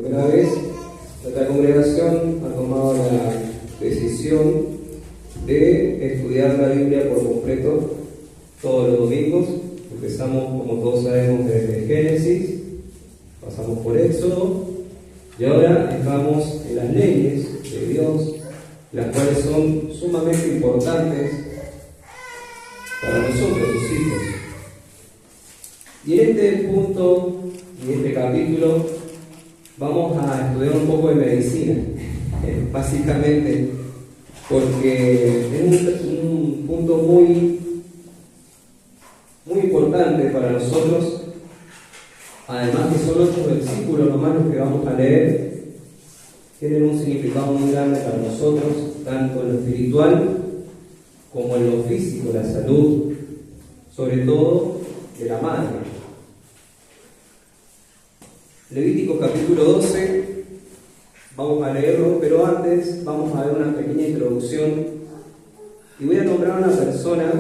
Primera vez, nuestra congregación ha tomado la decisión de estudiar la Biblia por completo todos los domingos. Empezamos, como todos sabemos, desde Génesis, pasamos por Éxodo y ahora estamos en las leyes de Dios, las cuales son sumamente importantes para nosotros, sus hijos. Y en este punto y en este capítulo vamos a estudiar un poco de medicina, básicamente, porque es un punto muy importante para nosotros. Además que son 8 versículos nomás los que vamos a leer, tienen un significado muy grande para nosotros, tanto en lo espiritual como en lo físico, la salud, sobre todo de la madre. Levítico capítulo 12, vamos a leerlo, pero antes vamos a ver una pequeña introducción y voy a nombrar a una persona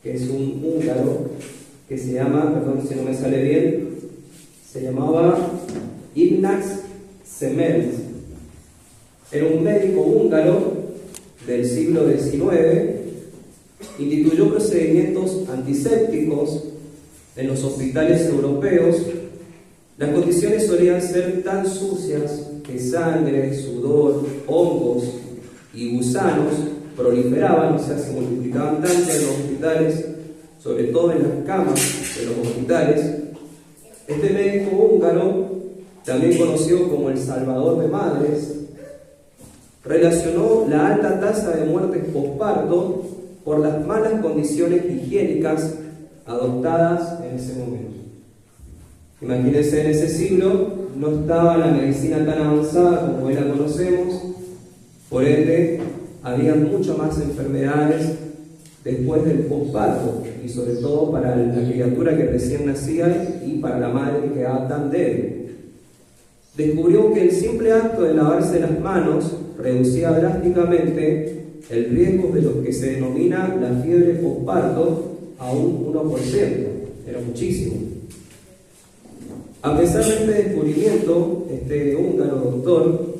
que es un húngaro que se llama, perdón si no me sale bien, se llamaba Ignác Semmelweis. Era un médico húngaro del siglo XIX, instituyó procedimientos antisépticos en los hospitales europeos. Las condiciones solían ser tan sucias que sangre, sudor, hongos y gusanos proliferaban, o sea, se multiplicaban tanto en los hospitales, sobre todo en las camas de los hospitales. Este médico húngaro, también conocido como el Salvador de Madres, relacionó la alta tasa de muertes posparto por las malas condiciones higiénicas adoptadas en ese momento. Imagínense, en ese siglo no estaba la medicina tan avanzada como hoy la conocemos, por ende había muchas más enfermedades después del posparto, y sobre todo para la criatura que recién nacía y para la madre que quedaba tan débil. Descubrió que el simple acto de lavarse las manos reducía drásticamente el riesgo de lo que se denomina la fiebre posparto a un 1%, era muchísimo. A pesar de este descubrimiento, este húngaro doctor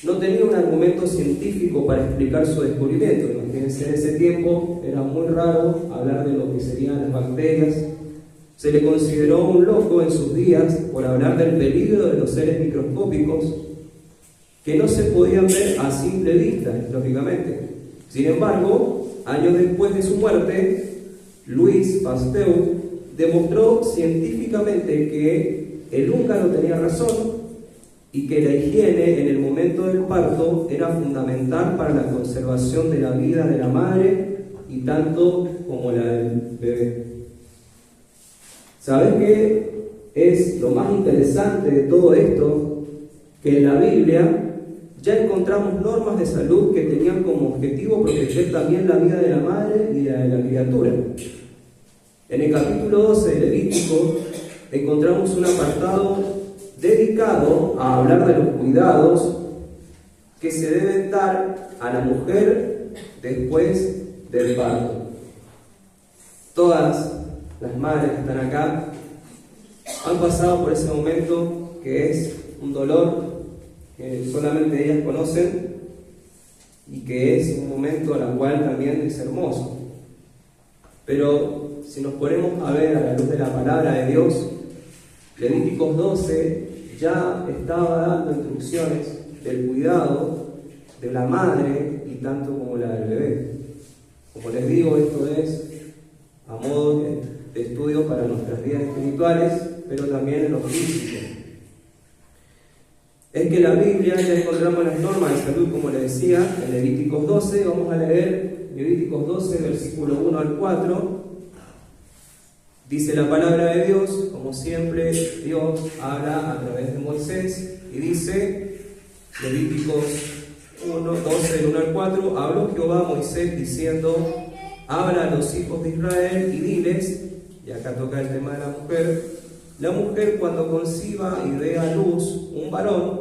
no tenía un argumento científico para explicar su descubrimiento. Imagínense, en ese tiempo era muy raro hablar de lo que serían las bacterias. Se le consideró un loco en sus días por hablar del peligro de los seres microscópicos que no se podían ver a simple vista, lógicamente. Sin embargo, años después de su muerte, Louis Pasteur demostró científicamente que el húngaro tenía razón y que la higiene en el momento del parto era fundamental para la conservación de la vida de la madre y tanto como la del bebé. ¿Sabes qué es lo más interesante de todo esto? Que en la Biblia ya encontramos normas de salud que tenían como objetivo proteger también la vida de la madre y la de la criatura. En el capítulo 12 de Levítico encontramos un apartado dedicado a hablar de los cuidados que se deben dar a la mujer después del parto. Todas las madres que están acá han pasado por ese momento que es un dolor que solamente ellas conocen y que es un momento a la cual también es hermoso. Pero si nos ponemos a ver a la luz de la palabra de Dios, Levíticos 12 ya estaba dando instrucciones del cuidado de la madre y tanto como la del bebé. Como les digo, esto es a modo de estudio para nuestras vidas espirituales, pero también en lo físico. Es que en la Biblia ya encontramos las normas de salud, como les decía, en Levíticos 12. Vamos a leer Levíticos 12, versículo 1 al 4. Dice la palabra de Dios, como siempre, Dios habla a través de Moisés y dice, Levíticos 12, del 1 al 4, habló Jehová a Moisés diciendo, habla a los hijos de Israel y diles, y acá toca el tema de la mujer cuando conciba y dé a luz un varón,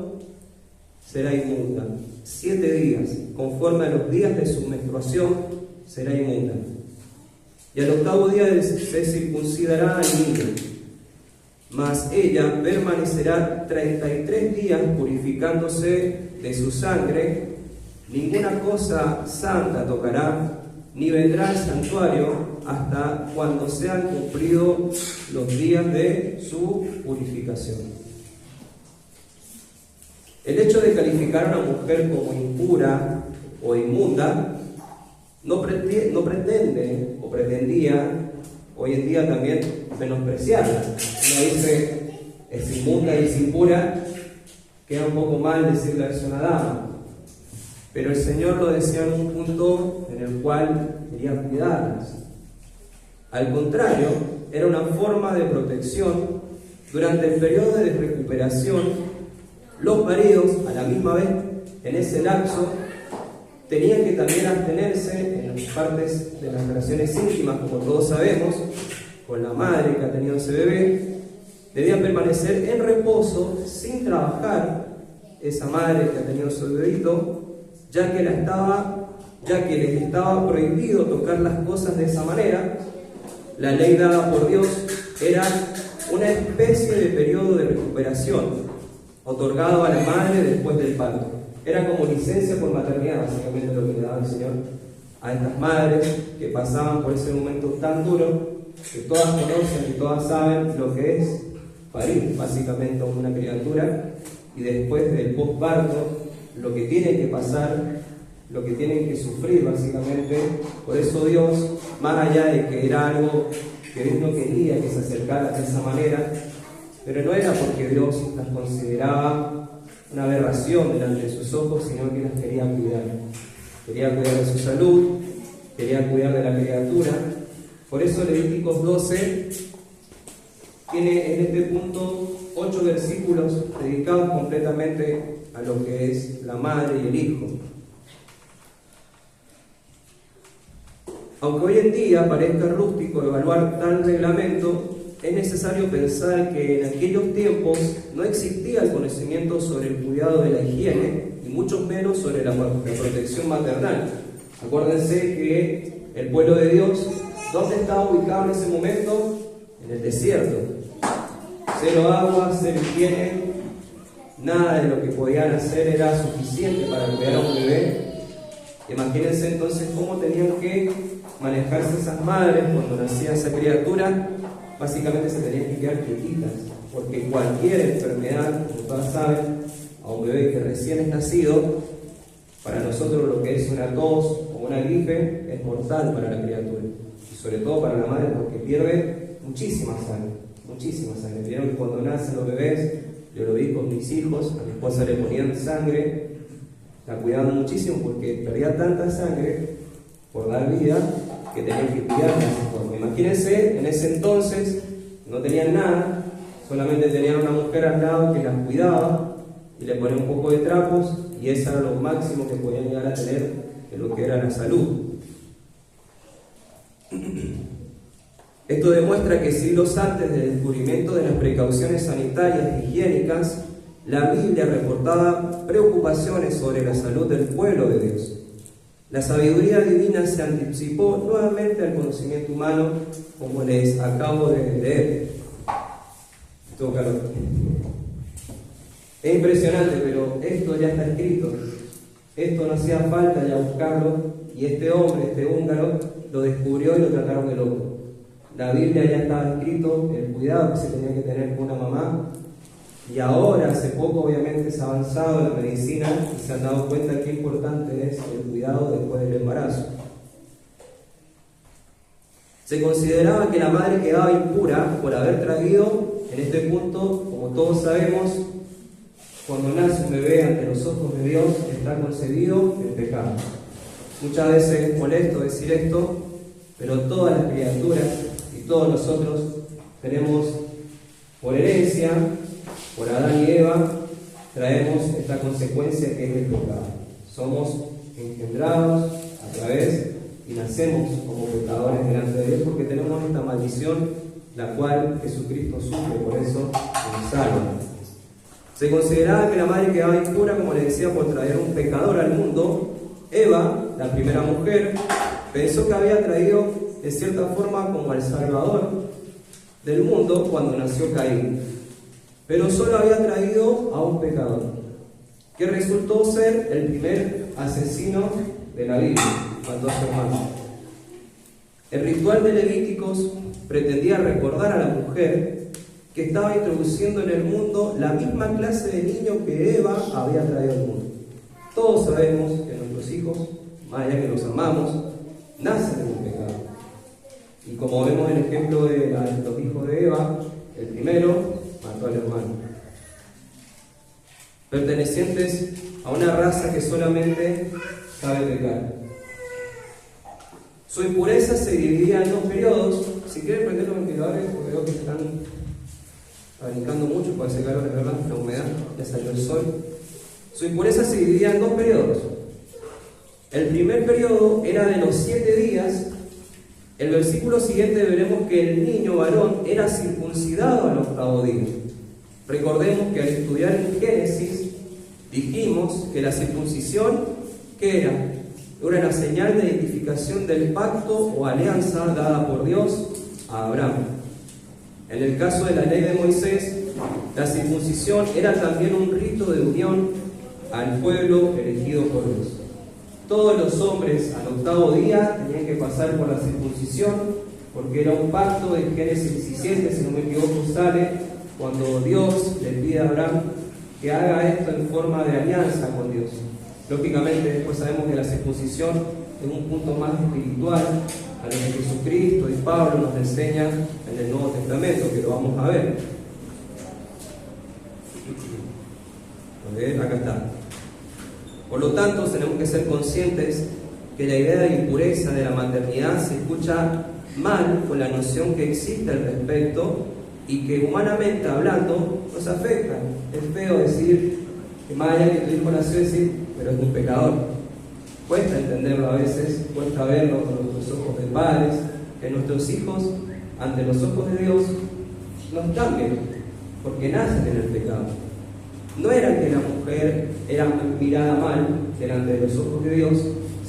será inmunda. 7 días, conforme a los días de su menstruación, será inmunda. Y al 8º día se circuncidará al niño. mas ella permanecerá 33 días purificándose de su sangre, ninguna cosa santa tocará, ni vendrá al santuario hasta cuando sean cumplidos los días de su purificación. El hecho de calificar a una mujer como impura o inmunda no pretende o pretendía hoy en día también menospreciarla. Uno dice, es inmunda y es impura, queda un poco mal decirle es una dama. Pero el Señor lo decía en un punto en el cual quería cuidarlas. Al contrario, era una forma de protección. Durante el periodo de recuperación, los maridos, a la misma vez, en ese lapso, tenían que también abstenerse en las partes de las relaciones íntimas, como todos sabemos, con la madre que ha tenido ese bebé. Debían permanecer en reposo, sin trabajar, esa madre que ha tenido su bebito, ya que les estaba prohibido tocar las cosas de esa manera. La ley dada por Dios era una especie de periodo de recuperación, otorgado a la madre después del parto. Era como licencia por maternidad, básicamente lo que le daba el Señor a estas madres que pasaban por ese momento tan duro, que todas conocen y todas saben lo que es parir básicamente a una criatura, y después del postparto, lo que tienen que pasar, lo que tienen que sufrir básicamente. Por eso Dios, más allá de que era algo que Dios no quería que se acercara de esa manera, pero no era porque Dios las consideraba una aberración delante de sus ojos, sino que las quería cuidar. Quería cuidar de su salud, quería cuidar de la criatura. Por eso Levíticos 12 tiene en este punto 8 versículos dedicados completamente a lo que es la madre y el hijo. Aunque hoy en día parezca rústico evaluar tal reglamento, es necesario pensar que en aquellos tiempos no existía el conocimiento sobre el cuidado de la higiene, y mucho menos sobre la protección maternal. Acuérdense que el pueblo de Dios, ¿dónde estaba ubicado en ese momento? En el desierto. Cero agua, cero higiene, nada de lo que podían hacer era suficiente para cuidar a un bebé. Imagínense entonces cómo tenían que manejarse esas madres cuando nacía esa criatura. Básicamente se tenían que quedar quietitas, porque cualquier enfermedad, como todas saben, a un bebé que recién es nacido, para nosotros lo que es una tos o una gripe es mortal para la criatura, y sobre todo para la madre, porque pierde muchísima sangre. Vieron que cuando nacen los bebés, yo lo vi con mis hijos, a mi esposa le ponían sangre, la cuidaban muchísimo porque perdía tanta sangre por dar vida que tenían que cuidarla de esa forma. Imagínense, en ese entonces no tenían nada, solamente tenían una mujer al lado que las cuidaba y le ponía un poco de trapos, y eso era lo máximo que podían llegar a tener en lo que era la salud. Esto demuestra que siglos antes del descubrimiento de las precauciones sanitarias e higiénicas, la Biblia reportaba preocupaciones sobre la salud del pueblo de Dios. La sabiduría divina se anticipó nuevamente al conocimiento humano, como les acabo de leer. Es impresionante, pero esto ya está escrito. Esto no hacía falta ya buscarlo, y este hombre, este húngaro, lo descubrió y lo trataron de loco. La Biblia ya estaba escrito, el cuidado que se tenía que tener con una mamá, y ahora, hace poco, obviamente, se ha avanzado la medicina y se han dado cuenta qué importante es el cuidado después del embarazo. Se consideraba que la madre quedaba impura por haber traído, en este punto, como todos sabemos, cuando nace un bebé ante los ojos de Dios, está concebido en pecado. Muchas veces es molesto decir esto, pero todas las criaturas y todos nosotros tenemos, por herencia, por Adán y Eva, traemos esta consecuencia que es el pecado. Somos engendrados a través y nacemos como pecadores delante de Dios, porque tenemos esta maldición, la cual Jesucristo sufre, por eso nos salva. Se consideraba que la madre quedaba impura, como les decía, por traer un pecador al mundo. Eva, la primera mujer, pensó que había traído de cierta forma como al Salvador, del mundo cuando nació Caín, pero solo había traído a un pecador, que resultó ser el primer asesino de la Biblia, mató a su hermano. El ritual de Levíticos pretendía recordar a la mujer que estaba introduciendo en el mundo la misma clase de niño que Eva había traído al mundo. Todos sabemos que nuestros hijos, más allá que los amamos, nacen en un pecado. Y como vemos en el ejemplo de los hijos de Eva, el primero mató al hermano. Pertenecientes a una raza que solamente sabe pecar. Su impureza se dividía en dos periodos. Si quieren prender los ventiladores, porque veo que están abanicando mucho, puede ser calor, es verdad, la humedad, ya salió el sol. Su impureza se dividía en dos periodos. El primer periodo era de los 7 días. El versículo siguiente veremos que el niño varón era circuncidado al 8º día. Recordemos que al estudiar en Génesis dijimos que la circuncisión, ¿qué era? Era una señal de identificación del pacto o alianza dada por Dios a Abraham. En el caso de la ley de Moisés, la circuncisión era también un rito de unión al pueblo elegido por Dios. Todos los hombres al 8º día tenían que pasar por la circuncisión, porque era un pacto. De Génesis 17, si no me equivoco, sale cuando Dios le pide a Abraham que haga esto en forma de alianza con Dios. Lógicamente, después sabemos que la circuncisión es un punto más espiritual a lo que Jesucristo y Pablo nos enseñan en el Nuevo Testamento, que lo vamos a ver. Acá está. Por lo tanto, tenemos que ser conscientes que la idea de impureza de la maternidad se escucha mal con la noción que existe al respecto y que humanamente hablando nos afecta. Es feo decir que más allá que tu hijo nació, decir, pero es un pecador. Cuesta entenderlo a veces, cuesta verlo con nuestros ojos de padres, que nuestros hijos, ante los ojos de Dios, no están bien, porque nacen en el pecado. No era que la mujer era mirada mal delante de los ojos de Dios,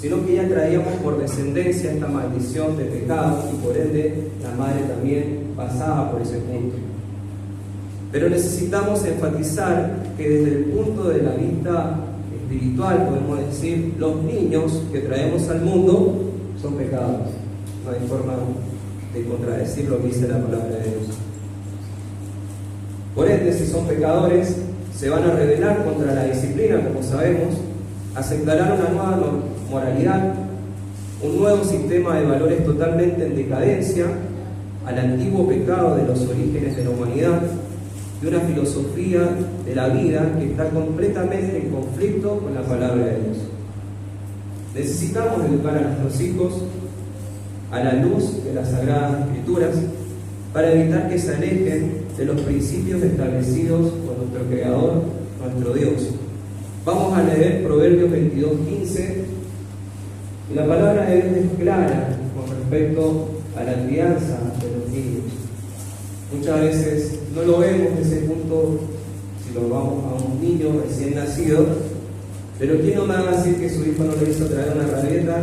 sino que ya traíamos por descendencia esta maldición de pecado y por ende la madre también pasaba por ese punto. Pero necesitamos enfatizar que desde el punto de la vista espiritual, podemos decir, los niños que traemos al mundo son pecados. No hay forma de contradecir lo que dice la palabra de Dios. Por ende, si son pecadores, se van a rebelar contra la disciplina, como sabemos, aceptarán una nueva moralidad, un nuevo sistema de valores totalmente en decadencia al antiguo pecado de los orígenes de la humanidad, y una filosofía de la vida que está completamente en conflicto con la palabra de Dios. Necesitamos educar a nuestros hijos a la luz de las Sagradas Escrituras para evitar que se alejen de los principios establecidos por nuestro Creador, nuestro Dios. Vamos a leer Proverbios 22:15, y la palabra de Dios es clara con respecto a la crianza de los niños. Muchas veces no lo vemos en ese punto si lo vamos a un niño recién nacido, pero ¿quién no me va a decir que su hijo no le hizo traer una rabieta,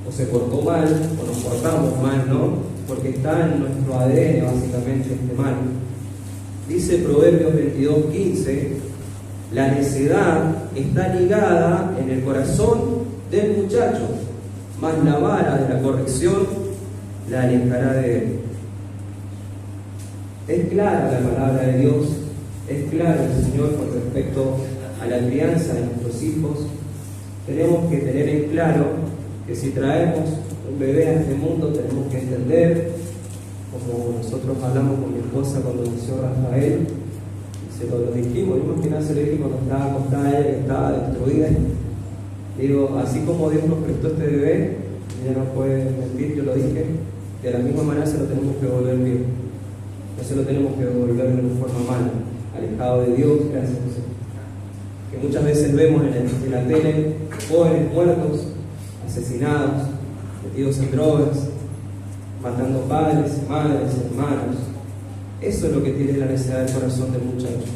o se portó mal, o nos portamos mal, ¿no? Porque está en nuestro ADN básicamente este mal. Dice Proverbios 22:15, la necedad está ligada en el corazón del muchacho, mas la vara de la corrección la alejará de él. Es clara la palabra de Dios, es claro el Señor con respecto a la crianza de nuestros hijos. Tenemos que tener en claro que si traemos un bebé a este mundo, tenemos que entender, como nosotros hablamos con mi esposa cuando nació Rafael, y se lo dijimos, vimos que nace el hijo cuando estaba acostada ella, que estaba destruida. Digo, así como Dios nos prestó este bebé, ella no puede mentir, yo lo dije, de la misma manera se lo tenemos que devolver bien. No se lo tenemos que devolver de una forma mala, alejado de Dios, gracias a Dios. Que muchas veces vemos en la tele jóvenes muertos, asesinados, metidos en drogas, matando padres, madres, hermanos. Eso es lo que tiene la necesidad del corazón del muchacho.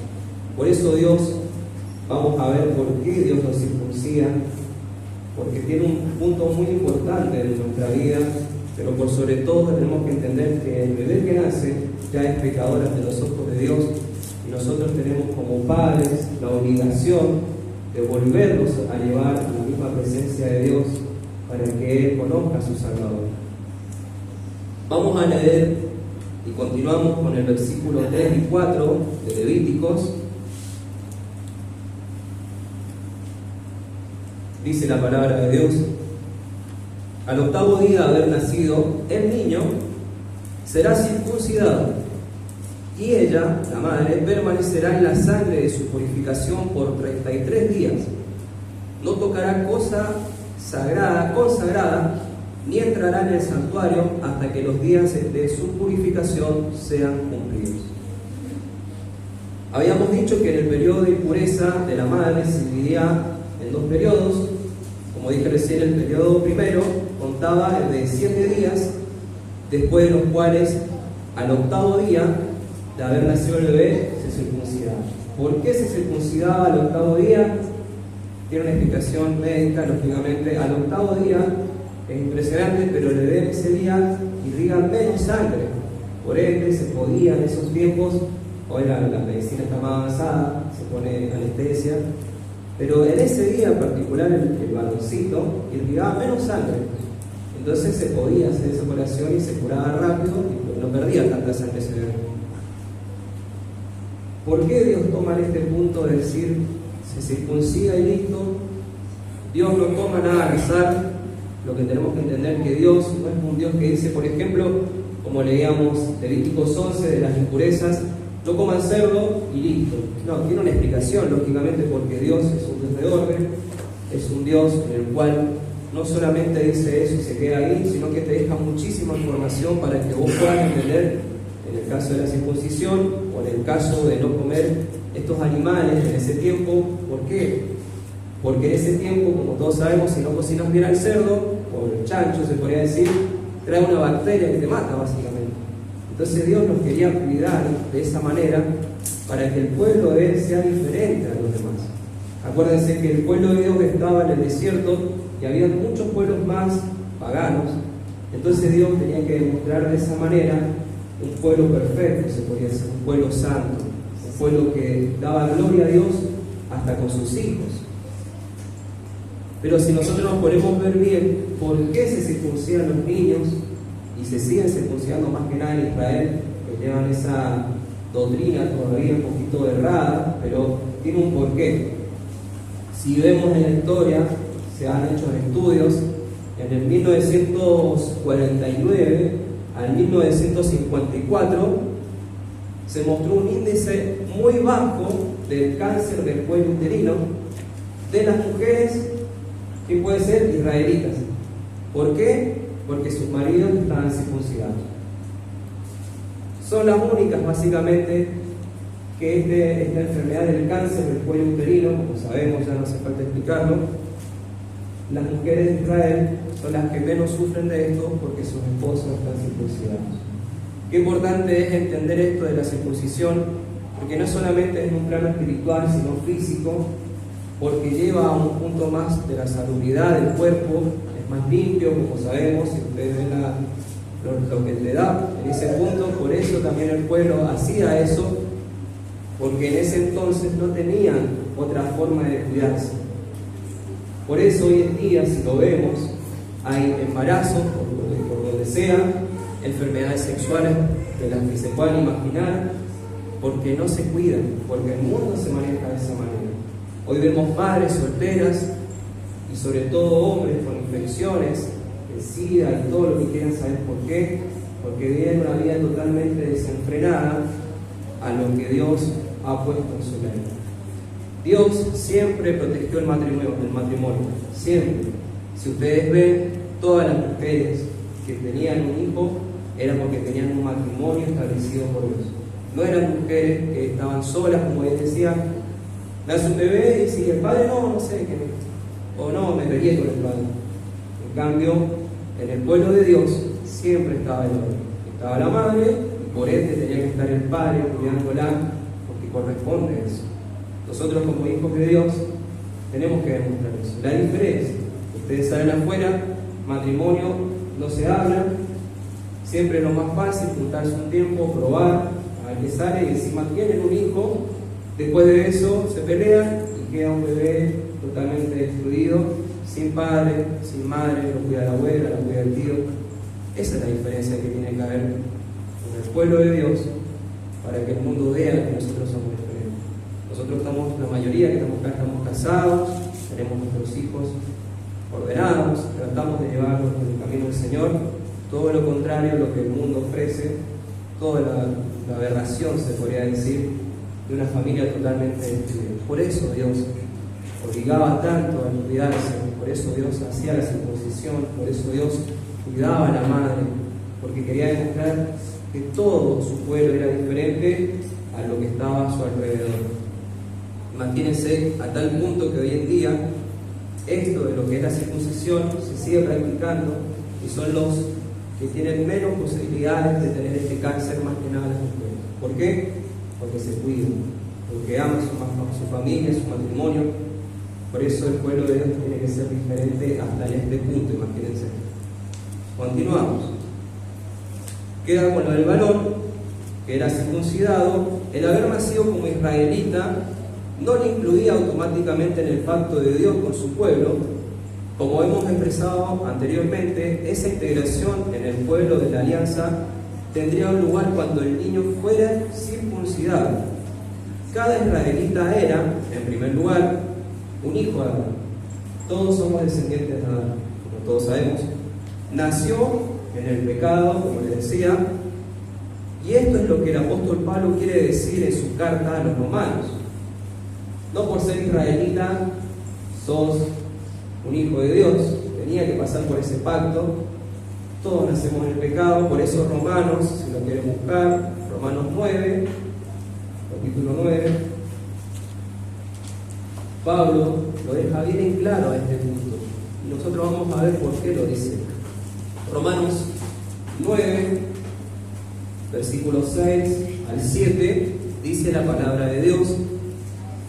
Por eso Dios, vamos a ver por qué Dios nos circuncida, porque tiene un punto muy importante en nuestra vida, pero por sobre todo tenemos que entender que el bebé que nace ya es pecador ante los ojos de Dios, y nosotros tenemos como padres la obligación de volverlos a llevar a la misma presencia de Dios para que Él conozca a su Salvador. Vamos a leer y continuamos con el versículo 3 y 4 de Levíticos. Dice la palabra de Dios: al octavo día de haber nacido el niño, será circuncidado, y ella, la madre, permanecerá en la sangre de su purificación por 33 días. No tocará cosa consagrada, ni entrará en el santuario hasta que los días de su purificación sean cumplidos. Habíamos dicho que en el periodo de impureza de la madre se dividía en dos periodos. Como dije recién, el periodo primero contaba el de 7 días, después de los cuales al octavo día de haber nacido el bebé se circuncidaba. ¿Por qué se circuncidaba al octavo día? Tiene una explicación médica, lógicamente. Al octavo día es impresionante, pero el bebé en ese día irriga menos sangre. Por ende, se podía en esos tiempos, hoy la medicina está más avanzada, se pone anestesia, pero en ese día en particular el varoncito irrigaba menos sangre. Entonces se podía hacer esa operación y se curaba rápido y no perdía tanta sangre ese bebé. ¿Por qué Dios toma este punto de decir se circuncida y listo? Dios no toma nada al azar. Lo que tenemos que entender que Dios no es un Dios que dice, por ejemplo, como leíamos Levíticos 11 de las impurezas, no coman cerdo y listo. No, tiene una explicación, lógicamente, porque Dios es un Dios de orden, es un Dios en el cual no solamente dice eso y se queda ahí, sino que te deja muchísima información para que vos puedas entender, en el caso de la circuncisión o en el caso de no comer estos animales en ese tiempo. ¿Por qué? Porque en ese tiempo, como todos sabemos, si no cocinas bien al cerdo o el chancho, se podría decir, trae una bacteria que te mata básicamente. Entonces Dios nos quería cuidar de esa manera para que el pueblo de Él sea diferente a los demás. Acuérdense que el pueblo de Dios estaba en el desierto y había muchos pueblos más paganos. Entonces Dios tenía que demostrar de esa manera un pueblo perfecto, se podría decir, un pueblo santo, un pueblo que daba gloria a Dios hasta con sus hijos. Pero si nosotros nos ponemos a ver bien por qué se circuncidan los niños y se siguen circuncidando más que nada en Israel, que llevan esa doctrina todavía un poquito errada, pero tiene un porqué. Si vemos en la historia, se han hecho estudios, en el 1949 al 1954 se mostró un índice muy bajo del cáncer del cuello uterino de las mujeres que pueden ser israelitas. ¿Por qué? Porque sus maridos estaban circuncidados. Son las únicas, básicamente, que esta enfermedad del cáncer del cuello uterino, como sabemos, ya no hace falta explicarlo, las mujeres de Israel son las que menos sufren de esto porque sus esposos están circuncidados. Qué importante es entender esto de la circuncisión, porque no solamente es en un plano espiritual, sino físico, porque lleva a un punto más de la salubridad del cuerpo, es más limpio, como sabemos, si ustedes ven lo que le da en ese punto. Por eso también el pueblo hacía eso, porque en ese entonces no tenían otra forma de cuidarse. Por eso hoy en día, si lo vemos, hay embarazos por donde sea, enfermedades sexuales de las que se puedan imaginar, porque no se cuidan, porque el mundo se maneja de esa manera. Hoy vemos madres solteras y sobre todo hombres con infecciones, el SIDA y todo lo que quieran saber por qué, porque viven una vida totalmente desenfrenada a lo que Dios ha puesto en su ley. Dios siempre protegió el matrimonio, siempre. Si ustedes ven, todas las mujeres que tenían un hijo era porque tenían un matrimonio establecido por Dios. No eran mujeres que estaban solas, como él decía, nace un bebé y si el padre no sé qué, o no, me peleé con el padre. En cambio, en el pueblo de Dios siempre estaba el hombre, estaba la madre y por ende tenía que estar el padre cuidándola, porque corresponde eso. Nosotros como hijos de Dios tenemos que demostrar eso. La diferencia, ustedes salen afuera, matrimonio, no se habla, Siempre es lo más fácil, juntarse un tiempo, probar, a ver qué sale, y encima tienen un hijo. Después de eso se pelean y queda un bebé totalmente destruido, sin padre, sin madre, lo cuida la abuela, lo cuida el tío. Esa es la diferencia que tiene que haber con el pueblo de Dios para que el mundo vea que nosotros somos diferentes. Nosotros estamos, la mayoría que estamos acá, estamos casados, tenemos nuestros hijos ordenados, tratamos de llevarlos por el camino del Señor. Todo lo contrario a lo que el mundo ofrece, toda la aberración, se podría decir, de una familia totalmente destruida. Por eso Dios obligaba tanto a cuidarse, por eso Dios hacía la circuncisión, por eso Dios cuidaba a la madre, porque quería demostrar que todo su pueblo era diferente a lo que estaba a su alrededor. Imagínense a tal punto que hoy en día esto de lo que es la circuncisión se sigue practicando y son los que tienen menos posibilidades de tener este cáncer más que nada las mujeres. ¿Por qué? Porque se cuidan, porque aman su familia, su matrimonio. Por eso el pueblo de Dios tiene que ser diferente hasta en este punto, imagínense. Continuamos. Queda con lo del varón, que era circuncidado. El haber nacido como israelita no le incluía automáticamente en el pacto de Dios con su pueblo. Como hemos expresado anteriormente, esa integración en el pueblo de la alianza tendría un lugar cuando el niño fuera circuncidado. Cada israelita era, en primer lugar, un hijo de Adán. Todos somos descendientes de Adán, como todos sabemos. Nació en el pecado, como les decía, y esto es lo que el apóstol Pablo quiere decir en su carta a los romanos. No por ser israelita sos un hijo de Dios, tenía que pasar por ese pacto. Todos nacemos en el pecado, por eso Romanos, si lo quieren buscar, Romanos 9, capítulo 9, Pablo lo deja bien en claro a este punto, y nosotros vamos a ver por qué lo dice. Romanos 9, versículos 6 al 7, dice la palabra de Dios,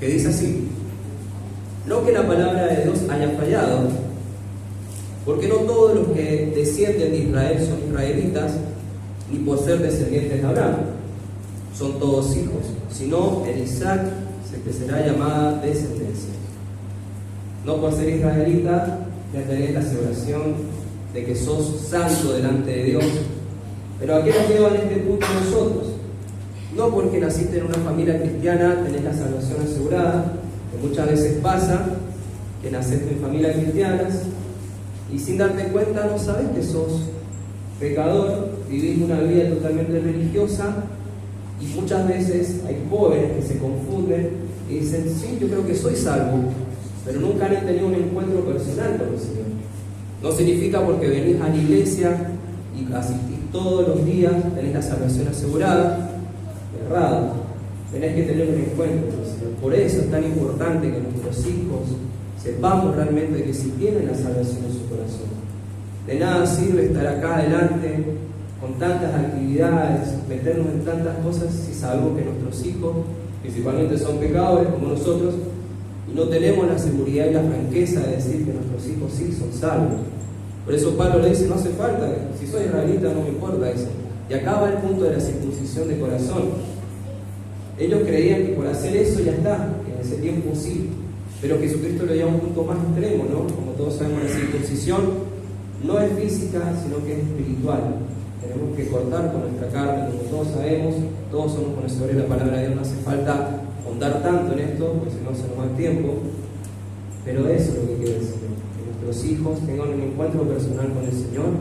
que dice así: no que la palabra de Dios haya fallado, porque no todos los que descienden de Israel son israelitas, ni por ser descendientes de Abraham son todos hijos, sino en Isaac se te será llamada descendencia. No por ser israelita ya tenés la aseveración de que sos santo delante de Dios. Pero ¿a qué nos lleva en este punto nosotros? No porque naciste en una familia cristiana tenés la salvación asegurada, que muchas veces pasa que naciste en familias cristianas y sin darte cuenta no sabes que sos pecador, vivís una vida totalmente religiosa, y muchas veces hay jóvenes que se confunden y dicen: sí, yo creo que soy salvo, pero nunca han tenido un encuentro personal con el Señor. No significa porque venís a la iglesia y asistís todos los días, tenés la salvación asegurada. Errado. Tenés que tener un encuentro con el Señor. Por eso es tan importante que nuestros hijos sepamos realmente que si tienen la salvación en su corazón. De nada sirve estar acá adelante con tantas actividades, meternos en tantas cosas, si sabemos que nuestros hijos principalmente son pecadores como nosotros y no tenemos la seguridad y la franqueza de decir que nuestros hijos sí son salvos. Por eso Pablo le dice: no hace falta, si soy israelita no me importa eso. Y acá va el punto de la circuncisión de corazón. Ellos creían que por hacer eso ya está, que en ese tiempo sí, pero Jesucristo lo lleva a un punto más extremo, ¿no? Como todos sabemos, la circuncisión no es física, sino que es espiritual. Tenemos que cortar con nuestra carne, como todos sabemos, todos somos conocedores de la palabra de Dios, no hace falta ahondar tanto en esto, porque si no se nos va el tiempo, pero eso es lo que quiere decir, que nuestros hijos tengan un encuentro personal con el Señor,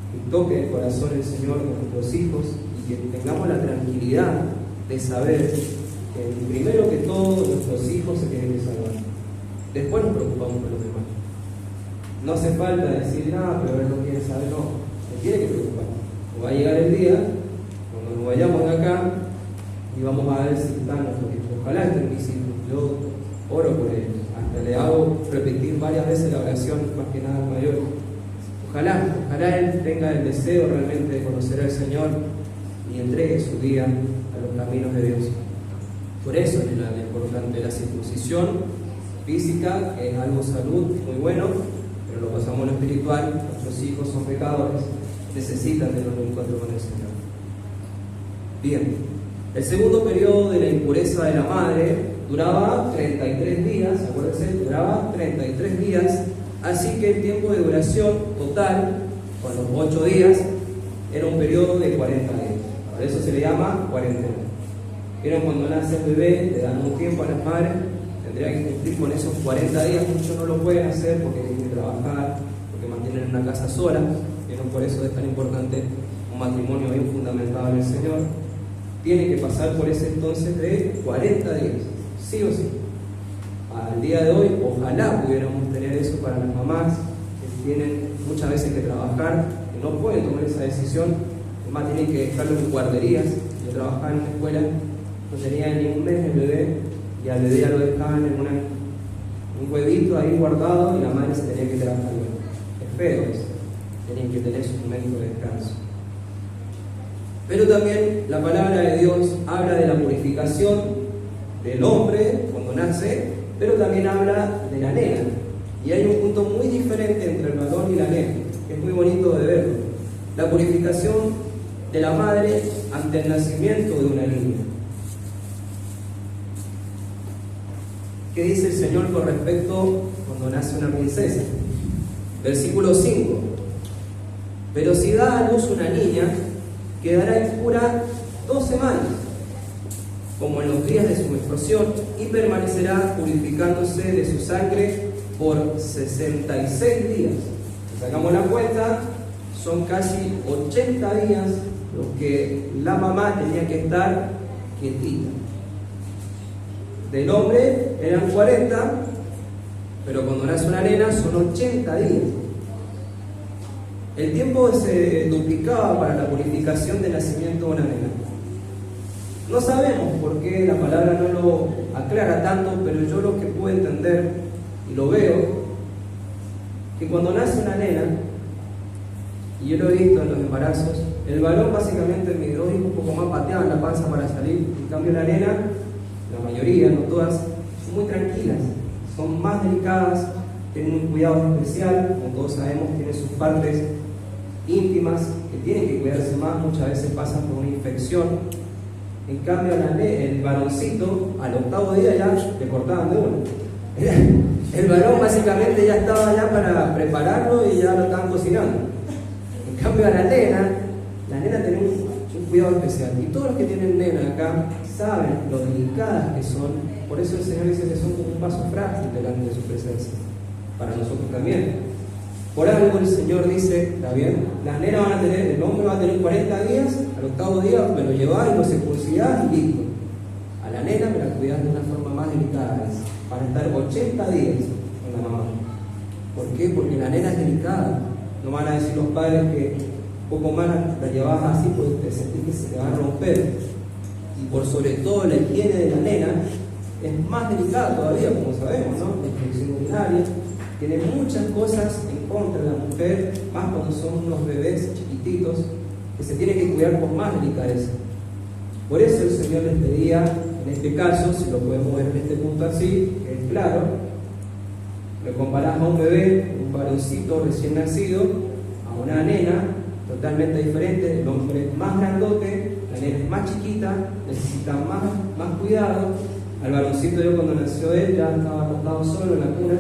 que toque el corazón del Señor con nuestros hijos, y que tengamos la tranquilidad de saber que primero que todo nuestros hijos se tienen que salvar. Después nos preocupamos por los demás. No hace falta decir: nada, pero él no quiere saber. No, se tiene que preocupar. Va a llegar el día cuando nos vayamos de acá y vamos a ver si están nuestros hijos. Ojalá estén mis hijos. Yo oro por ellos. Hasta le hago repetir varias veces la oración, más que nada al mayor. Ojalá él tenga el deseo realmente de conocer al Señor y entregue su vida a los caminos de Dios. Por eso es la importante la circuncisión física, que es algo salud, muy bueno, pero lo pasamos a lo espiritual. Nuestros hijos son pecadores, necesitan tener un encuentro con el Señor. Bien, el segundo periodo de la impureza de la madre duraba 33 días, acuérdense, duraba 33 días, así que el tiempo de duración total, con los 8 días, era un periodo de 40 días. Por eso se le llama cuarentena. Pero cuando nace el bebé, le dan un tiempo a las madres, tendría que cumplir con esos 40 días. Muchos no lo pueden hacer porque tienen que trabajar, porque mantienen una casa sola, pero por eso es tan importante un matrimonio bien fundamentado en el Señor. Tiene que pasar por ese entonces de 40 días, sí o sí. Al día de hoy, ojalá pudiéramos tener eso para las mamás que tienen muchas veces que trabajar, que no pueden tomar esa decisión, además tienen que dejarlo en guarderías. Yo trabajaba en una escuela, no tenía ni un mes el bebé, y al bebé ya lo dejaban en un huevito ahí guardado y la madre se tenía que trabajar. Es feo eso, tienen que tener su momento de descanso. Pero también la palabra de Dios habla de la purificación del hombre cuando nace, pero también habla de la nena. Y hay un punto muy diferente entre el varón y la nena, que es muy bonito de verlo. La purificación de la madre ante el nacimiento de una niña. ¿Qué dice el Señor con respecto cuando nace una princesa? Versículo 5. Pero si da a luz una niña, quedará impura 2 semanas, como en los días de su menstruación, y permanecerá purificándose de su sangre por 66 días. Si sacamos la cuenta, son casi 80 días los que la mamá tenía que estar quietita. Del hombre eran 40, pero cuando nace una nena son 80 días. El tiempo se duplicaba para la purificación del nacimiento de una nena. No sabemos por qué la palabra no lo aclara tanto, pero yo lo que puedo entender y lo veo, que cuando nace una nena, y yo lo he visto en los embarazos, el varón básicamente, mis 2 hijos un poco más pateaban la panza para salir, en cambio la nena, la mayoría, no todas, son muy tranquilas, son más delicadas, tienen un cuidado especial, como todos sabemos, tienen sus partes íntimas que tienen que cuidarse más, muchas veces pasan por una infección. En cambio el varoncito al 8º día ya le cortaban de una. El varón básicamente ya estaba ya para prepararlo y ya lo estaban cocinando. En cambio a la nena tiene un cuidado especial, y todos los que tienen nena acá saben lo delicadas que son. Por eso el Señor dice que son como un vaso frágil delante de su presencia, para nosotros también. Por algo el Señor dice, ¿está bien? Las nenas van a tener, el hombre va a tener 40 días, al 8º día me lo llevás y lo circuncidás y listo. A la nena me la cuidás de una forma más delicada, para estar 80 días con la mamá. ¿Por qué? Porque la nena es delicada. No van a decir los padres que un poco más la llevas así porque te sentís que se te va a romper. Y por sobre todo la higiene de la nena es más delicada todavía, como sabemos, ¿no? La infección urinaria tiene muchas cosas en contra de la mujer, más cuando son unos bebés chiquititos, que se tienen que cuidar con más delicadeza. Por eso el Señor les pedía, en este caso, si lo podemos ver en este punto así, que es claro, lo comparás a un bebé, un varoncito recién nacido, a una nena totalmente diferente. El hombre es más grandote, la nena es más chiquita, necesita más cuidado. Al varoncito, yo cuando nació él ya estaba acostado solo en la cuna.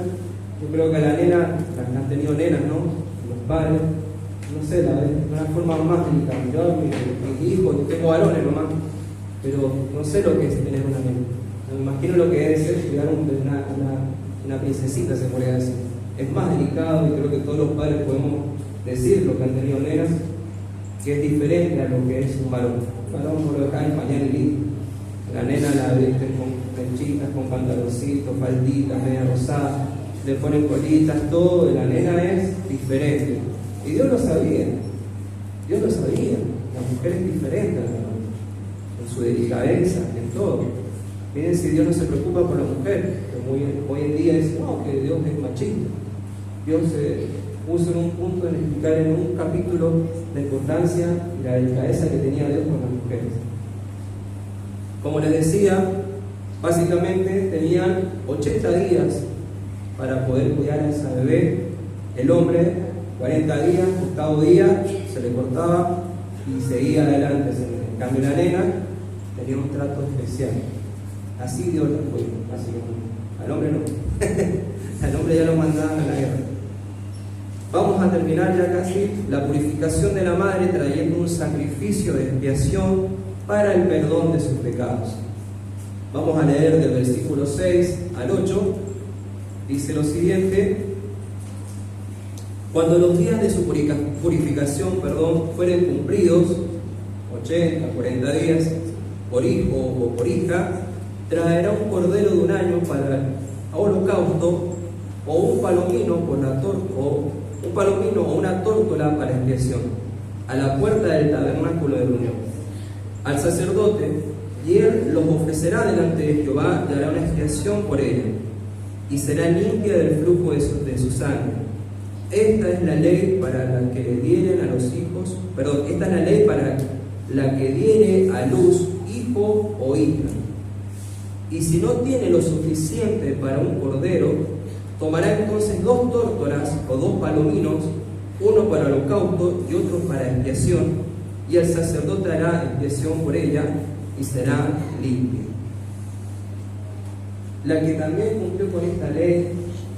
Yo creo que a la nena, las que han tenido nenas, ¿no? Los padres, no sé, la ven de una forma más delicada. Yo, mis hijos, yo tengo varones nomás, pero no sé lo que es tener una nena. Me imagino lo que debe ser cuidar una princesita, se podría decir. Es más delicado, y creo que todos los padres podemos decir lo que han tenido nenas, que es diferente a lo que es un varón. Un varón no lo deja en pañal y listo. La nena la visten con mechitas, con pantaloncitos, falditas, media rosada, le ponen colitas, todo. La nena es diferente. Y Dios lo sabía. Dios lo sabía. La mujer es diferente al varón, en su delicadeza, en todo. Miren si Dios no se preocupa por la mujer, que hoy en día dicen, no, que Dios es machista. Dios se puso en un punto en explicar en un capítulo la importancia y la delicadeza que tenía Dios con las mujeres. Como les decía, básicamente tenían 80 días para poder cuidar a esa bebé. El hombre, 40 días, 8º día, se le cortaba y seguía adelante. En cambio la nena tenía un trato especial. Así Dios la fue, básicamente. Al hombre no. Al hombre ya lo mandaban a la guerra. Vamos a terminar ya casi. La purificación de la madre trayendo un sacrificio de expiación para el perdón de sus pecados. Vamos a leer del versículo 6 al 8. Dice lo siguiente: cuando los días de su purificación fueren cumplidos, 80, 40 días, por hijo o por hija, traerá un cordero de un año para el holocausto, o un palomino o una tórtola para expiación, a la puerta del tabernáculo de reunión. Al sacerdote, y él los ofrecerá delante de Jehová y hará una expiación por ella, y será limpia del flujo de su sangre. Esta es la ley para la que le dieren a los hijos, esta es la ley para la que diere a luz hijo o hija. Y si no tiene lo suficiente para un cordero, tomará entonces 2 tórtolas o 2 palominos, uno para holocausto y otro para expiación, y el sacerdote hará expiación por ella y será limpia. La que también cumplió con esta ley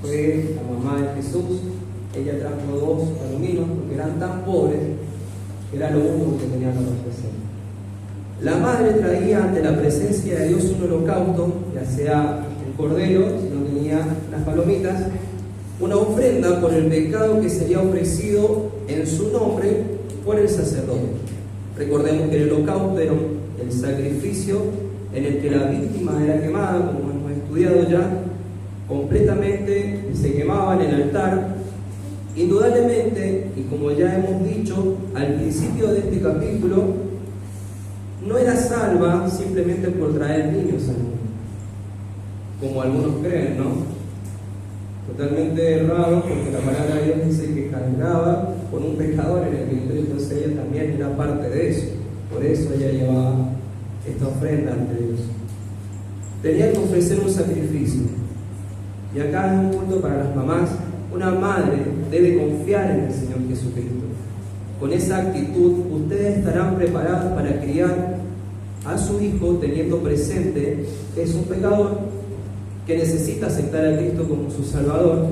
fue la mamá de Jesús. Ella trajo 2 palominos porque eran tan pobres que era lo único que tenían para ofrecer. La madre traía ante la presencia de Dios un holocausto, ya sea el cordero, si no tenía las palomitas, una ofrenda por el pecado que sería ofrecido en su nombre por el sacerdote. Recordemos que el holocausto era el sacrificio en el que la víctima era quemada, como hemos estudiado ya, completamente se quemaba en el altar. Indudablemente, y como ya hemos dicho al principio de este capítulo, no era salva simplemente por traer niños al mundo, como algunos creen, ¿no? Totalmente errado, porque la palabra de Dios dice que cargaba con un pecador en el vientre, entonces ella también era parte de eso. Por eso ella llevaba esta ofrenda ante Dios. Tenía que ofrecer un sacrificio. Y acá es un punto para las mamás. Una madre debe confiar en el Señor Jesucristo. Con esa actitud, ustedes estarán preparados para criar a su hijo teniendo presente que es un pecador, que necesita aceptar a Cristo como su Salvador.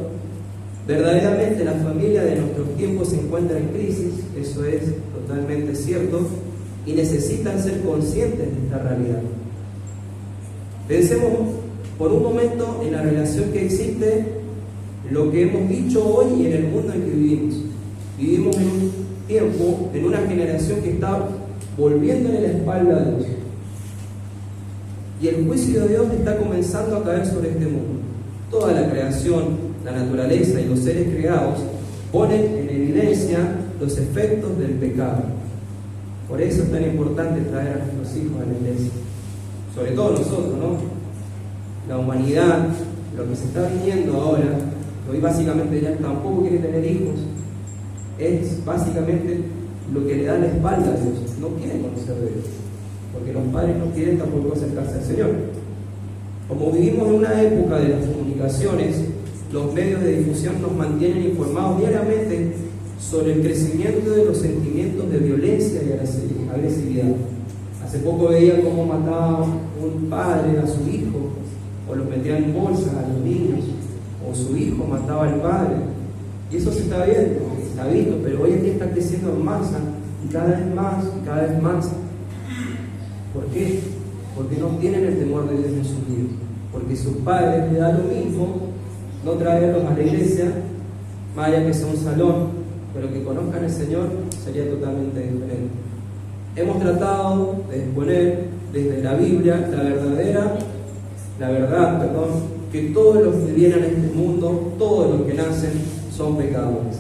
Verdaderamente la familia de nuestros tiempos se encuentra en crisis, eso es totalmente cierto, y necesitan ser conscientes de esta realidad. Pensemos por un momento en la relación que existe, lo que hemos dicho hoy y en el mundo en que vivimos. Vivimos en un tiempo, en una generación que está volviéndole la espalda a Dios. Y el juicio de Dios está comenzando a caer sobre este mundo. Toda la creación, la naturaleza y los seres creados ponen en evidencia los efectos del pecado. Por eso es tan importante traer a nuestros hijos a la iglesia. Sobre todo nosotros, ¿no? La humanidad, lo que se está viviendo ahora, hoy básicamente ya tampoco quiere tener hijos, es básicamente lo que le da la espalda a Dios. No quieren conocer de Dios, porque los padres no quieren tampoco acercarse al Señor. Como vivimos en una época de las comunicaciones, los medios de difusión nos mantienen informados diariamente sobre el crecimiento de los sentimientos de violencia y agresividad. Hace poco veía cómo mataba un padre a su hijo, o los metía en bolsas a los niños, o su hijo mataba al padre. Y eso se está viendo, está visto, pero hoy en día está creciendo en masa, y cada vez más, y cada vez más. ¿Por qué? Porque no tienen el temor de Dios en sus vidas. Porque sus padres les dan lo mismo, no traerlos a la iglesia, más allá que sea un salón, pero que conozcan al Señor sería totalmente diferente. Hemos tratado de exponer desde la Biblia la verdad, que todos los que vienen a este mundo, todos los que nacen, son pecadores.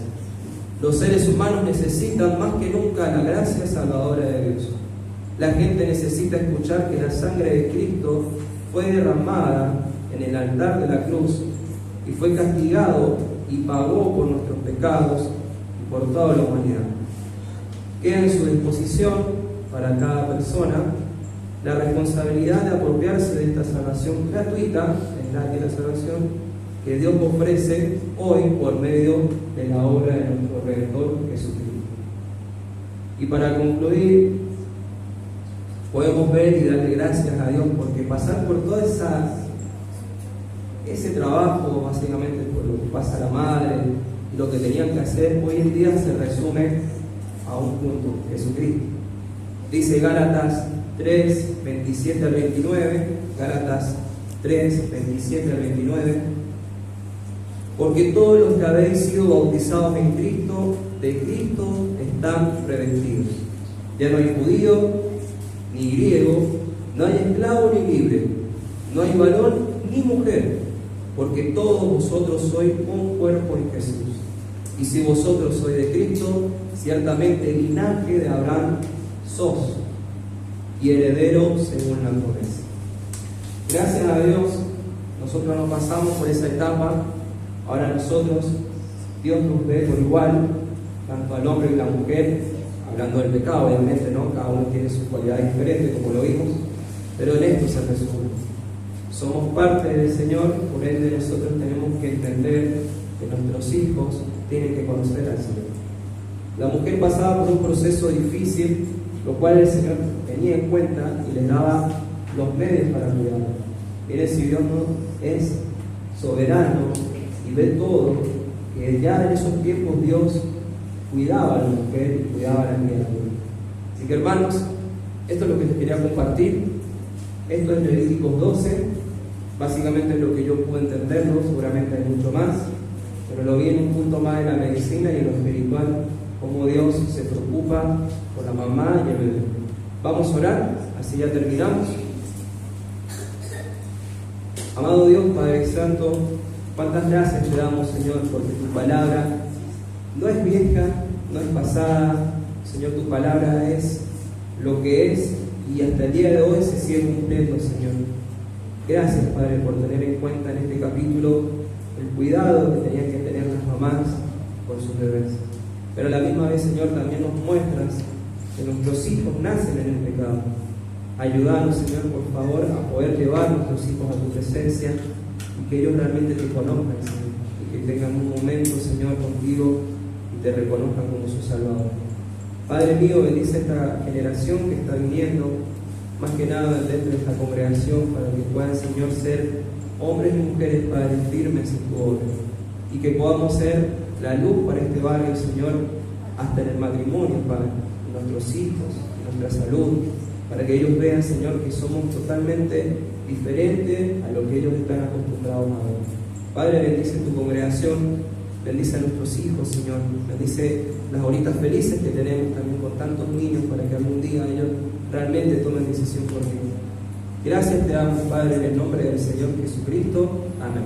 Los seres humanos necesitan más que nunca la gracia salvadora de Dios. La gente necesita escuchar que la sangre de Cristo fue derramada en el altar de la cruz y fue castigado y pagó por nuestros pecados y por toda la humanidad. Queda en su disposición para cada persona la responsabilidad de apropiarse de esta salvación gratuita, es la salvación que Dios ofrece hoy por medio de la obra de nuestro Redentor Jesucristo. Y para concluir, podemos ver y darle gracias a Dios porque pasar por todo ese trabajo, básicamente por lo que pasa la madre y lo que tenían que hacer, hoy en día se resume a un punto: Jesucristo. Dice Gálatas 3, 27 al 29, Gálatas 3, 27 al 29, porque todos los que habéis sido bautizados en Cristo, de Cristo están revestidos. Ya no hay judío ni griego, no hay esclavo ni libre, no hay varón ni mujer, porque todos vosotros sois un cuerpo en Jesús. Y si vosotros sois de Cristo, ciertamente linaje de Abraham sos, y heredero según la promesa. Gracias a Dios, nosotros no pasamos por esa etapa. Ahora nosotros, Dios nos ve por igual, tanto al hombre y la mujer, hablando del pecado, obviamente, ¿no? Cada uno tiene sus cualidades diferentes, como lo vimos, pero en esto se resume. Somos parte del Señor, por ende nosotros tenemos que entender que nuestros hijos tienen que conocer al Señor. La mujer pasaba por un proceso difícil, lo cual el Señor tenía en cuenta y le daba los medios para cuidarla. Mire, si Dios no es soberano y ve todo, que ya en esos tiempos Dios cuidaba a la mujer y cuidaba a la criatura. Así que, hermanos, esto es lo que les quería compartir. Esto es Levíticos 12, básicamente es lo que yo pude entenderlo, seguramente hay mucho más, pero lo vi en un punto más de la medicina y en lo espiritual, cómo Dios se preocupa por la mamá y el bebé. Vamos a orar, así ya terminamos. Amado Dios, Padre Santo, cuántas gracias te damos, Señor, porque tu palabra no es vieja, no es pasada. Señor, tu palabra es lo que es y hasta el día de hoy se sigue cumpliendo, Señor. Gracias, Padre, por tener en cuenta en este capítulo el cuidado que tenían que tener las mamás por sus bebés. Pero a la misma vez, Señor, también nos muestras que nuestros hijos nacen en el pecado. Ayúdanos, Señor, por favor, a poder llevar a nuestros hijos a tu presencia y que ellos realmente te conozcan, Señor, y que tengan un momento, Señor, contigo y te reconozcan como su Salvador. Padre mío, bendice esta generación que está viniendo, más que nada dentro de esta congregación, para que puedan, Señor, ser hombres y mujeres, Padre, firmes en tu obra, y que podamos ser la luz para este barrio, Señor, hasta en el matrimonio, Padre, en nuestros hijos, en nuestra salud, para que ellos vean, Señor, que somos totalmente diferentes a lo que ellos están acostumbrados a ver. Padre, bendice tu congregación, bendice a nuestros hijos, Señor, bendice las horitas felices que tenemos también con tantos niños, para que algún día ellos realmente tomen decisión por ti. Gracias te damos, Padre, en el nombre del Señor Jesucristo. Amén.